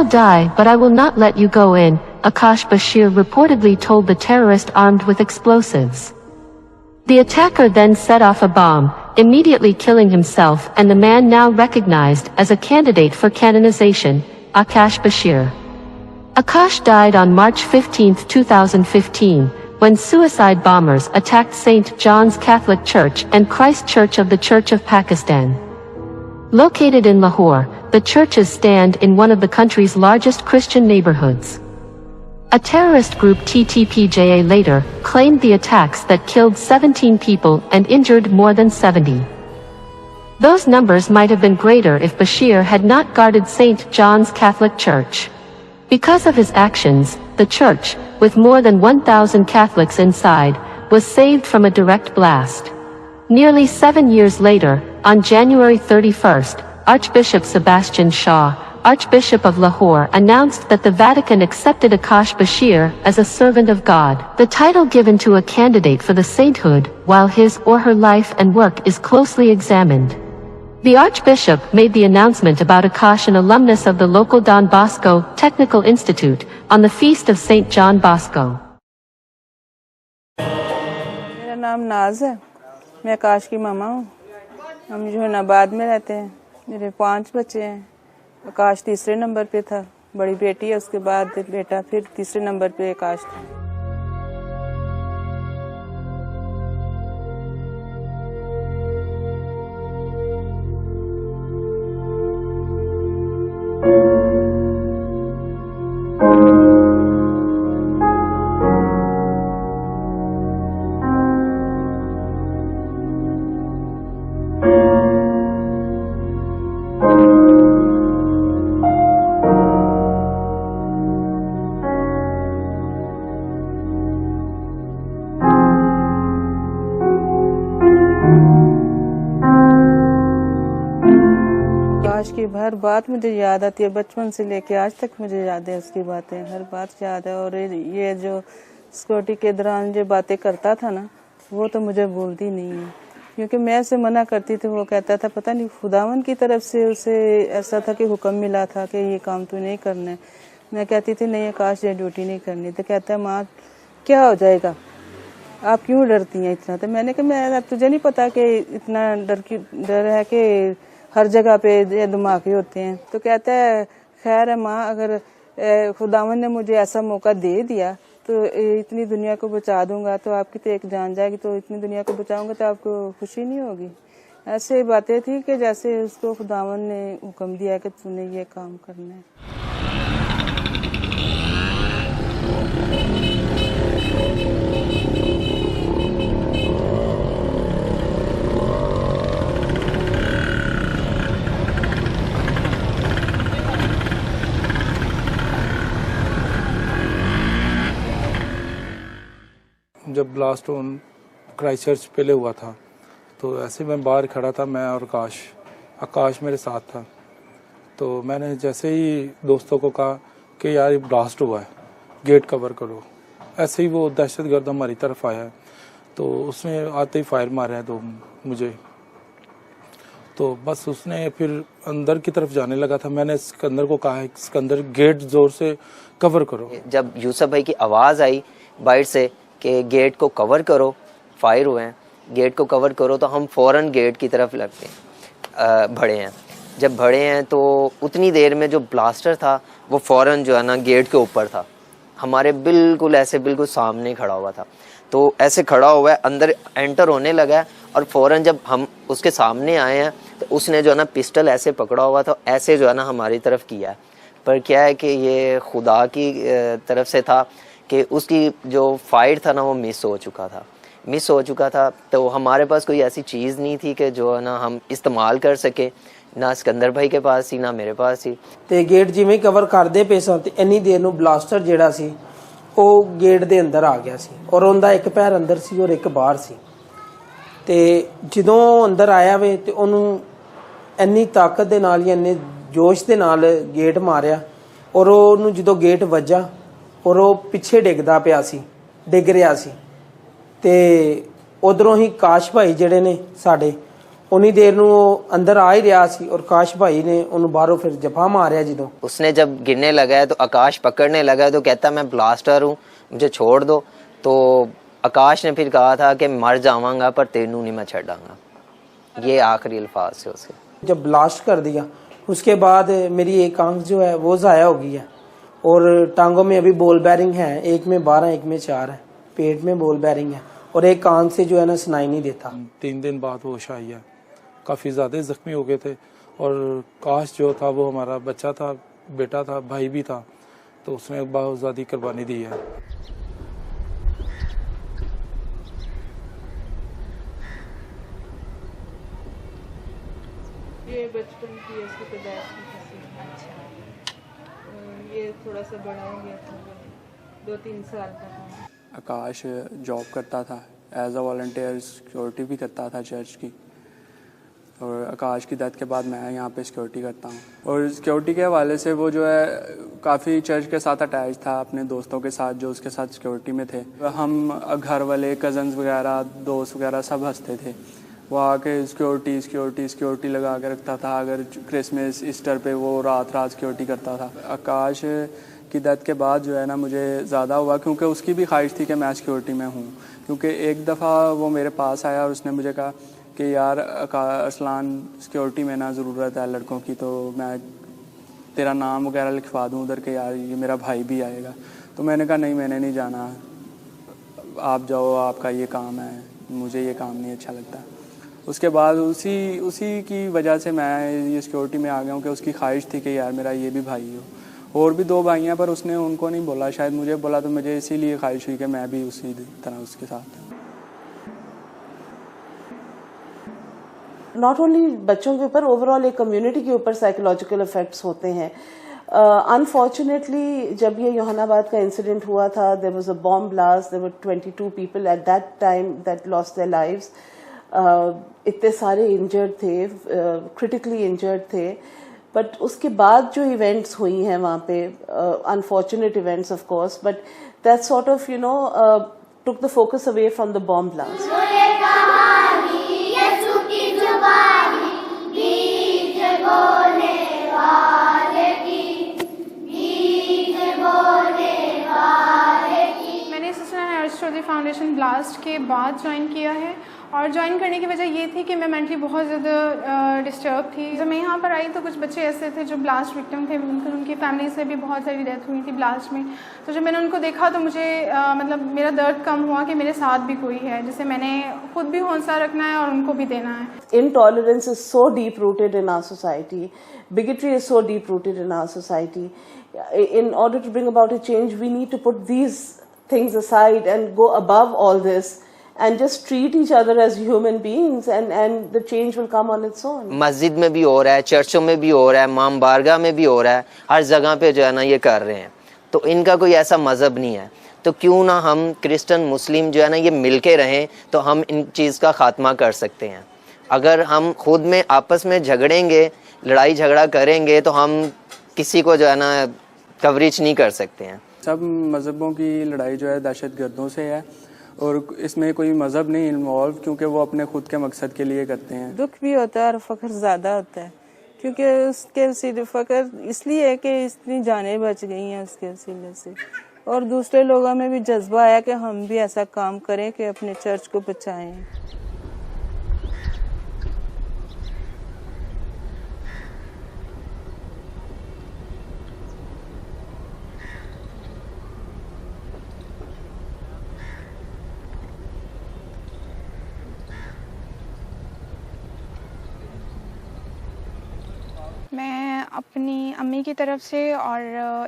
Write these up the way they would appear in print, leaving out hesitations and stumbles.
will die, but I will not let you go in, Akash Bashir reportedly told the terrorist armed with explosives. The attacker then set off a bomb, immediately killing himself and the man now recognized as a candidate for canonization, Akash Bashir. Akash died on March 15, 2015, when suicide bombers attacked St. John's Catholic Church and Christ Church of the Church of Pakistan. Located in Lahore, the churches stand in one of the country's largest Christian neighborhoods. A terrorist group TTPJA later claimed the attacks that killed 17 people and injured more than 70. Those numbers might have been greater if Bashir had not guarded St. John's Catholic Church. Because of his actions, the church, with more than 1,000 Catholics inside, was saved from a direct blast. Nearly 7 years later, on January 31, Archbishop Sebastian Shaw, Archbishop of Lahore, announced that the Vatican accepted Akash Bashir as a servant of God, the title given to a candidate for the sainthood, while his or her life and work is closely examined. The Archbishop made the announcement about Akash, an alumnus of the local Don Bosco Technical Institute, on the feast of St. John Bosco. मेरा नाम नाज है, मैं आकाश की मामा हूँ। हम जहानाबाद में रहते हैं। मेरे 5 बच्चे हैं। आकाश तीसरे नंबर पे था, बड़ी बेटी है, उसके बाद बेटा, फिर तीसरे नंबर पे आकाश था। आकाश की हर बात मुझे याद आती है, बचपन से लेके आज तक मुझे याद है उसकी बातें, हर बात याद है। और ये जो सिक्योरिटी के दौरान जो बातें करता था ना, वो तो मुझे भूलती नहीं है, क्योंकि मैं उसे मना करती थी, वो कहता था पता नहीं खुदावन की तरफ से उसे ऐसा था कि हुक्म मिला था कि ये काम तू नहीं करना है। मैं कहती थी नहीं आकाश, ये ड्यूटी नहीं करनी। तो कहता है माँ क्या हो जाएगा, आप क्यों डरती हैं इतना? तो मैंने कहा मैं तुझे नहीं पता कि इतना डर है कि हर जगह पे ये धमाके होते हैं। तो कहता है खैर है माँ, अगर खुदावन ने मुझे ऐसा मौका दे दिया तो इतनी दुनिया को बचा दूंगा, तो आपकी तो एक जान जाएगी, तो इतनी दुनिया को बचाऊंगा तो आपको खुशी नहीं होगी। ऐसे बातें थी कि जैसे उसको खुदावन ने हुक्म दिया कि तूने ये काम करना है। जब ब्लास्ट ऑन क्राइस्ट चर्च पहले हुआ था, तो ऐसे मैं बाहर खड़ा था, मैं और आकाश मेरे साथ था। तो मैंने जैसे ही दोस्तों को कहा कि यार ये ब्लास्ट हुआ है, गेट कवर करो, ऐसे ही वो दहशतगर्द हमारी तरफ आया है। तो उसने आते ही फायर मारा है तो मुझे, तो बस उसने फिर अंदर की तरफ जाने लगा था। मैंने सिकंदर को कहा है सिकंदर गेट जोर से कवर करो। जब यूसुफ भाई की आवाज़ आई बाहर से कि गेट को कवर करो, फायर हुए हैं, गेट को कवर करो, तो हम फौरन गेट की तरफ लगते हैं, भड़े हैं। जब भड़े हैं तो उतनी देर में जो ब्लास्टर था वो फौरन जो है ना गेट के ऊपर था, हमारे बिल्कुल ऐसे बिल्कुल सामने खड़ा हुआ था। तो ऐसे खड़ा हुआ है, अंदर एंटर होने लगा है, और फौरन जब हम उसके सामने आए हैं तो उसने जो है ना पिस्टल ऐसे पकड़ा हुआ था, ऐसे जो है ना हमारी तरफ किया है। पर क्या है कि ये खुदा की तरफ से था कि उसकी जो फाइट था ना वो मिस हो चुका था। तो हमारे पास कोई ऐसी चीज़ नहीं थी कि जो है ना हम इस्तेमाल कर सके, ना सिकंदर भाई के पास थी ना मेरे पास थी। ਤੇ ਗੇਟ ਜਿਵੇਂ ਕਵਰ ਕਰਦੇ ਪਏ ਸਾਂ ਤੇ ਇੰਨੀ ਦੇਰ ਨੂੰ ਬਲਾਸਟਰ ਜਿਹੜਾ ਸੀ ਉਹ ਗੇਟ ਦੇ ਅੰਦਰ ਆ ਗਿਆ ਸੀ, ਔਰ ਉਹਦਾ ਇੱਕ ਪੈਰ ਅੰਦਰ ਸੀ ਔਰ ਇੱਕ ਬਾਹਰ ਸੀ। ਤੇ ਜਦੋਂ ਅੰਦਰ ਆਇਆ ਵੇ ਤੇ ਉਹਨੂੰ ਇੰਨੀ ਤਾਕਤ ਦੇ ਨਾਲ ਜਾਂ ਇੰਨੇ ਜੋਸ਼ ਦੇ ਨਾਲ ਗੇਟ ਮਾਰਿਆ, ਔਰ ਉਹਨੂੰ ਜਦੋਂ ਗੇਟ ਵੱਜਾ ਔਰ ਉਹ ਪਿੱਛੇ ਡਿੱਗ ਰਿਹਾ ਸੀ। ਤੇ ਉਧਰੋਂ ਹੀ ਕਾਸ਼ ਭਾਈ ਜਿਹੜੇ ਨੇ ਸਾਡੇ, ਉਨੀ ਦੇਰ ਨੂੰ ਉਹ ਅੰਦਰ ਆ ਹੀ ਰਿਹਾ ਸੀ ਔਰ ਕਾਸ਼ ਭਾਈ ਨੇ ਉਹਨੂੰ ਬਾਹਰੋਂ ਫਿਰ ਜਫਾ ਮਾਰਿਆ ਜਦੋਂ। उसने जब गिरने लगा है तो आकाश पकड़ने लगा है तो कहता मैं ब्लास्टर हूँ, मुझे छोड़ दो। तो आकाश ने फिर कहा था कि मर जावांगा पर तेनू नहीं मैं छड़ांगा, ये आखिरी अल्फाज थे उसके। जब ब्लास्ट कर दिया उसके बाद मेरी एक आंख जो है वो ज़ाया हो गई है और टांगों में अभी बॉल बेरिंग है, एक में 12 एक में 4 है, पेट में बॉल बेरिंग है और एक कान से जो है ना सुनाई नहीं देता। 3 दिन बाद होश आई है, काफ़ी ज़्यादा जख्मी हो गए थे और काश जो था वो हमारा बच्चा था, बेटा था, भाई भी था, तो उसने बहुत ज़्यादा कुर्बानी दी है। ये बचपन की इसकी पैदाइश की थी। अच्छा। ये थोड़ा सा बड़ा हो गया था, 2-3 साल का था। आकाश जॉब करता था, एज अ वॉलंटियर सिक्योरिटी भी करता था चर्च की, और आकाश की डेथ के बाद मैं यहाँ पे सिक्योरिटी करता हूँ। और सिक्योरिटी के हवाले से वो जो है काफ़ी चर्च के साथ अटैच था, अपने दोस्तों के साथ जो उसके साथ सिक्योरिटी में थे। हम घर वाले कज़न्स वगैरह दोस्त वगैरह सब हंसते थे। वो आके सिक्योरिटी लगा के रखता था। अगर क्रिसमस ईस्टर पे वो रात सिक्योरिटी करता था। आकाश की डेथ के बाद जो है ना मुझे ज़्यादा हुआ, क्योंकि उसकी भी ख्वाहिश थी कि मैं सिक्योरिटी में हूँ। क्योंकि एक दफ़ा वो मेरे पास आया और उसने मुझे कहा कि यार अरसलान सिक्योरिटी में ना ज़रूरत है लड़कों की, तो मैं तेरा नाम वगैरह लिखवा दूँ उधर के, यार ये मेरा भाई भी आएगा। तो मैंने कहा नहीं, मैंने नहीं जाना, आप जाओ, आपका ये काम है, मुझे ये काम नहीं अच्छा लगता। उसके बाद उसी की वजह से मैं ये सिक्योरिटी में आ गया हूँ कि उसकी ख्वाहिश थी कि यार मेरा ये भी भाई हो। और भी 2 भाई हैं पर उसने उनको नहीं बोला, शायद मुझे बोला, तो मुझे इसीलिए ख्वाहिश हुई कि मैं भी उसी तरह उसके साथ। नॉट ओनली बच्चों के ऊपर, ओवरऑल एक कम्युनिटी के ऊपर साइकोलॉजिकल इफेक्ट्स होते हैं। अनफॉर्चुनेटली जब ये योहानाबाद का इंसिडेंट हुआ था, there was a bomb blast, there were 22 people at that time that lost their lives. इतने सारे इंजर्ड थे, क्रिटिकली इंजर्ड थे। बट उसके बाद जो इवेंट्स हुई हैं वहाँ पे, unfortunate events of course, but that sort of took the focus away from the bomb blast. मैंने सिस्टर हर्ष चौधरी फाउंडेशन ब्लास्ट के बाद ज्वाइन किया है, और ज्वाइन करने की वजह ये थी कि मैं मेंटली बहुत ज़्यादा डिस्टर्ब थी। जब मैं यहाँ पर आई तो कुछ बच्चे ऐसे थे जो ब्लास्ट विक्टिम थे, उनकी फैमिली से भी बहुत सारी डेथ हुई थी ब्लास्ट में। तो जब मैंने उनको देखा तो मुझे मतलब मेरा दर्द कम हुआ कि मेरे साथ भी कोई है जिसे मैंने खुद भी हौसला रखना है और उनको भी देना है। Intolerance is so deep rooted in our society. Bigotry is so deep rooted in our society. In order to bring about a change, we need to put these things aside and go above all this and just treat each other as human beings, and the change will come on its own. मस्जिद में भी हो रहा है, चर्चों में भी हो रहा है, इमाम बारगाह में भी हो रहा है, हर जगह पे जो है ना ये कर रहे हैं। तो इनका कोई ऐसा मज़हब नहीं है, तो क्यों ना हम क्रिश्चियन मुस्लिम जो है ना ये मिल के रहें, तो हम इन चीज़ का खात्मा कर सकते हैं। अगर हम खुद में आपस में झगड़ेंगे, लड़ाई झगड़ा करेंगे, तो हम किसी को जो है ना कवरेज नहीं कर सकते हैं। सब मज़हबों की लड़ाई जो है दहशतगर्दों से है, और इसमें कोई मज़हब नहीं इन्वॉल्व, क्योंकि वो अपने खुद के मकसद के लिए करते हैं। दुख भी होता है और फख्र ज़्यादा होता है, क्योंकि उसके सिर्फ फख्र इसलिए है कि इतनी जानें बच गई हैं उसके वसीले से, और दूसरे लोगों में भी जज्बा आया कि हम भी ऐसा काम करें कि अपने चर्च को बचाएं। मैं अपनी अम्मी की तरफ से और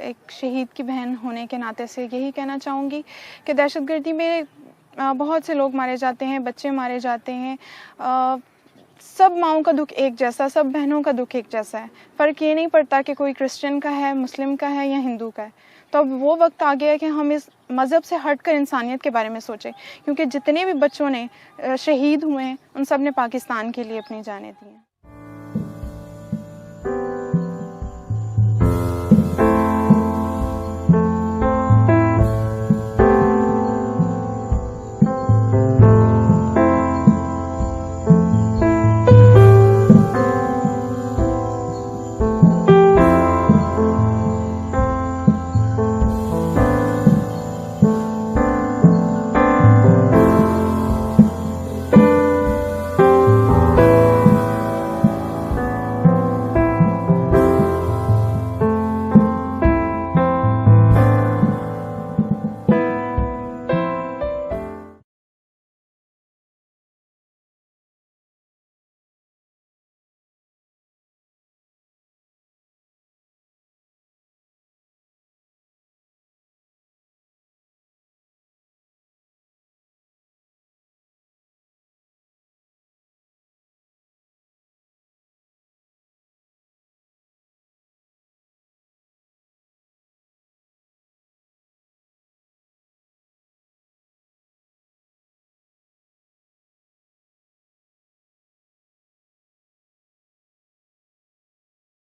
एक शहीद की बहन होने के नाते से यही कहना चाहूँगी कि दहशतगर्दी में बहुत से लोग मारे जाते हैं, बच्चे मारे जाते हैं। सब माँओं का दुख एक जैसा, सब बहनों का दुख एक जैसा है। फ़र्क ये नहीं पड़ता कि कोई क्रिश्चियन का है, मुस्लिम का है या हिंदू का है। तो अब वो वक्त आ गया है कि हम इस मज़हब से हटकर इंसानियत के बारे में सोचें, क्योंकि जितने भी बच्चों ने शहीद हुए हैं उन सब ने पाकिस्तान के लिए अपनी जानें दी हैं।